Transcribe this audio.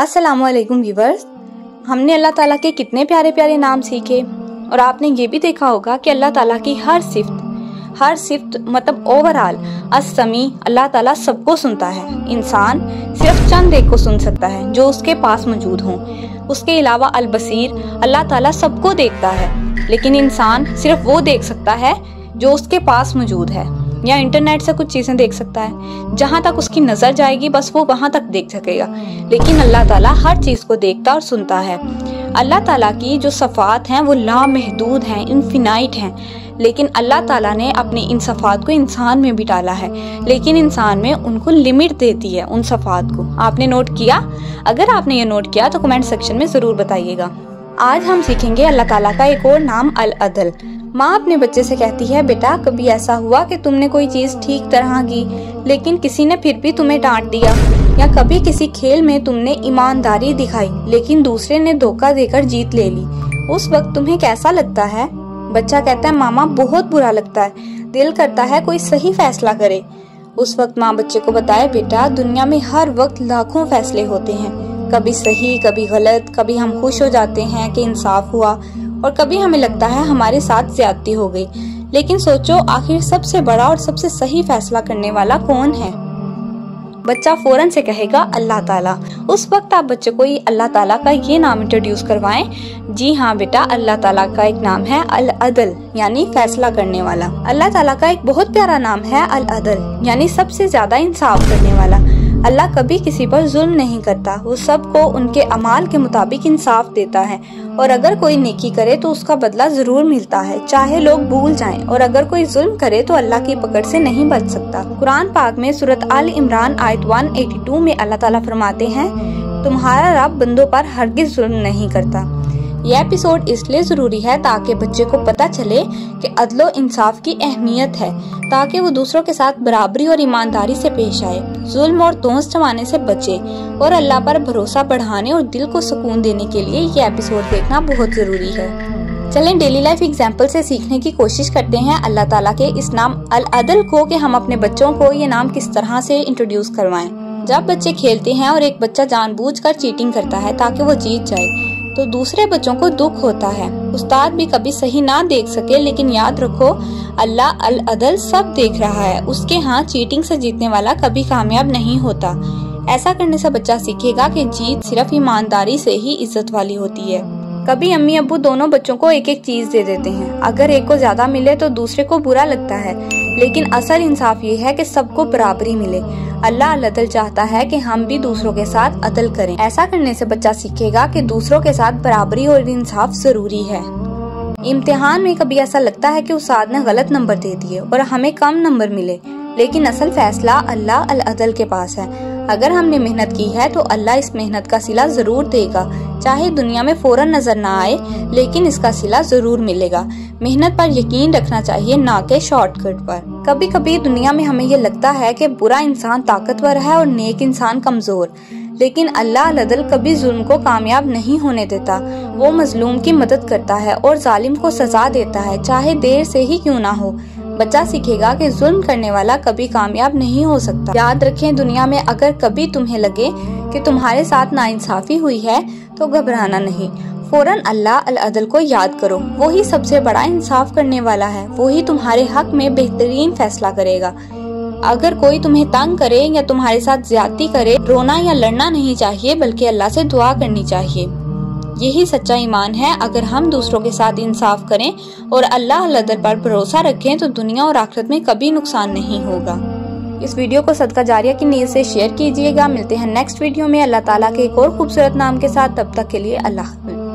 अस्सलामुअलैकुम व्यूवर्स, हमने अल्लाह ताला के कितने प्यारे प्यारे नाम सीखे और आपने ये भी देखा होगा कि अल्लाह ताला की हर सिफ्त मतलब ओवरऑल अस्समी, अल्लाह ताला सबको सुनता है। इंसान सिर्फ चंद एक को सुन सकता है जो उसके पास मौजूद हों। उसके अलावा अल बसीर, अल्लाह ताला सबको देखता है, लेकिन इंसान सिर्फ वो देख सकता है जो उसके पास मौजूद है, या इंटरनेट से कुछ चीजें देख सकता है। जहां तक उसकी नजर जाएगी बस वो वहां तक देख सकेगा, लेकिन अल्लाह ताला हर चीज को देखता और सुनता है। अल्लाह ताला की जो सफ़ात हैं वो लामहदूद हैं, इनफिनाइट हैं, लेकिन अल्लाह ताला ने अपनी इन सफ़ात को इंसान में भी डाला है, लेकिन इंसान में उनको लिमिट देती है उन सफ़ात को। आपने नोट किया? अगर आपने ये नोट किया तो कमेंट सेक्शन में जरूर बताइएगा। आज हम सीखेंगे अल्लाह ताला का एक और नाम अल अदल। माँ अपने बच्चे से कहती है, बेटा कभी ऐसा हुआ कि तुमने कोई चीज ठीक तरह की लेकिन किसी ने फिर भी तुम्हें डांट दिया, या कभी किसी खेल में तुमने ईमानदारी दिखाई लेकिन दूसरे ने धोखा देकर जीत ले ली, उस वक्त तुम्हें कैसा लगता है? बच्चा कहता है, मामा बहुत बुरा लगता है, दिल करता है कोई सही फैसला करे। उस वक्त माँ बच्चे को बताए, बेटा दुनिया में हर वक्त लाखों फैसले होते हैं, कभी सही कभी गलत, कभी हम खुश हो जाते हैं कि इंसाफ हुआ और कभी हमें लगता है हमारे साथ ज्यादती हो गई। लेकिन सोचो आखिर सबसे बड़ा और सबसे सही फैसला करने वाला कौन है? बच्चा फौरन से कहेगा अल्लाह ताला। उस वक्त आप बच्चे को अल्लाह ताला का ये नाम इंट्रोड्यूस करवाएं। जी हाँ बेटा, अल्लाह ताला का एक नाम है अल अदल, यानी फैसला करने वाला। अल्लाह ताला का एक बहुत प्यारा नाम है अल अदल, यानी सबसे ज्यादा इंसाफ करने वाला। अल्लाह कभी किसी पर जुल्म नहीं करता, वो सबको उनके अमाल के मुताबिक इंसाफ देता है, और अगर कोई नेकी करे तो उसका बदला जरूर मिलता है, चाहे लोग भूल जाएं, और अगर कोई जुल्म करे तो अल्लाह की पकड़ से नहीं बच सकता। कुरान पाक में सूरत आल इमरान आयत 182 में अल्लाह ताला फरमाते हैं, तुम्हारा रब बंदों पर हरगिज जुल्म नहीं करता। यह एपिसोड इसलिए जरूरी है ताकि बच्चे को पता चले कि अदलो इंसाफ की अहमियत है, ताकि वो दूसरों के साथ बराबरी और ईमानदारी से पेश आए, जुल्म और दोस्त जमाने से बचे, और अल्लाह पर भरोसा बढ़ाने और दिल को सुकून देने के लिए ये एपिसोड देखना बहुत जरूरी है। चलें डेली लाइफ एग्जाम्पल से सीखने की कोशिश करते हैं अल्लाह ताला के इस नाम अल अदल को, कि हम अपने बच्चों को ये नाम किस तरह से इंट्रोड्यूस करवाएं। जब बच्चे खेलते हैं और एक बच्चा जानबूझकर चीटिंग करता है ताकि वो जीत जाए, तो दूसरे बच्चों को दुख होता है। उस्ताद भी कभी सही ना देख सके, लेकिन याद रखो अल्लाह अल अदल सब देख रहा है, उसके यहाँ चीटिंग से जीतने वाला कभी कामयाब नहीं होता। ऐसा करने से बच्चा सीखेगा कि जीत सिर्फ ईमानदारी से ही इज्जत वाली होती है। कभी अम्मी अब्बू दोनों बच्चों को एक एक चीज दे देते हैं, अगर एक को ज्यादा मिले तो दूसरे को बुरा लगता है, लेकिन असल इंसाफ ये है कि सबको बराबरी मिले। अल्लाह अल अदल चाहता है कि हम भी दूसरों के साथ अदल करें। ऐसा करने से बच्चा सीखेगा कि दूसरों के साथ बराबरी और इंसाफ जरूरी है। इम्तिहान में कभी ऐसा लगता है कि उस्ताद ने गलत नंबर दे दिए और हमें कम नंबर मिले, लेकिन असल फैसला अल्लाह अल अदल के पास है। अगर हमने मेहनत की है तो अल्लाह इस मेहनत का सिला जरूर देगा, चाहे दुनिया में फौरन नजर ना आए, लेकिन इसका सिला जरूर मिलेगा। मेहनत पर यकीन रखना चाहिए, ना कि शॉर्टकट पर। कभी कभी दुनिया में हमें ये लगता है कि बुरा इंसान ताकतवर है और नेक इंसान कमजोर, लेकिन अल्लाह अल अदल कभी जुल्म को कामयाब नहीं होने देता। वो मजलूम की मदद करता है और जालिम को सजा देता है, चाहे देर से ही क्यों ना हो। बच्चा सीखेगा कि जुल्म करने वाला कभी कामयाब नहीं हो सकता। याद रखें, दुनिया में अगर कभी तुम्हें लगे कि तुम्हारे साथ नाइंसाफी हुई है तो घबराना नहीं, फौरन अल्लाह अल अदल को याद करो। वही सबसे बड़ा इंसाफ करने वाला है, वही तुम्हारे हक में बेहतरीन फैसला करेगा। अगर कोई तुम्हें तंग करे या तुम्हारे साथ ज्यादती करे, रोना या लड़ना नहीं चाहिए, बल्कि अल्लाह से दुआ करनी चाहिए। यही सच्चा ईमान है। अगर हम दूसरों के साथ इंसाफ करें और अल्लाह अल अदल पर भरोसा रखें तो दुनिया और आखिरत में कभी नुकसान नहीं होगा। इस वीडियो को सदका जारिया की नीयत से शेयर कीजिएगा। मिलते हैं नेक्स्ट वीडियो में अल्लाह ताला के एक और खूबसूरत नाम के साथ। तब तक के लिए अल्लाह हाफ़िज़।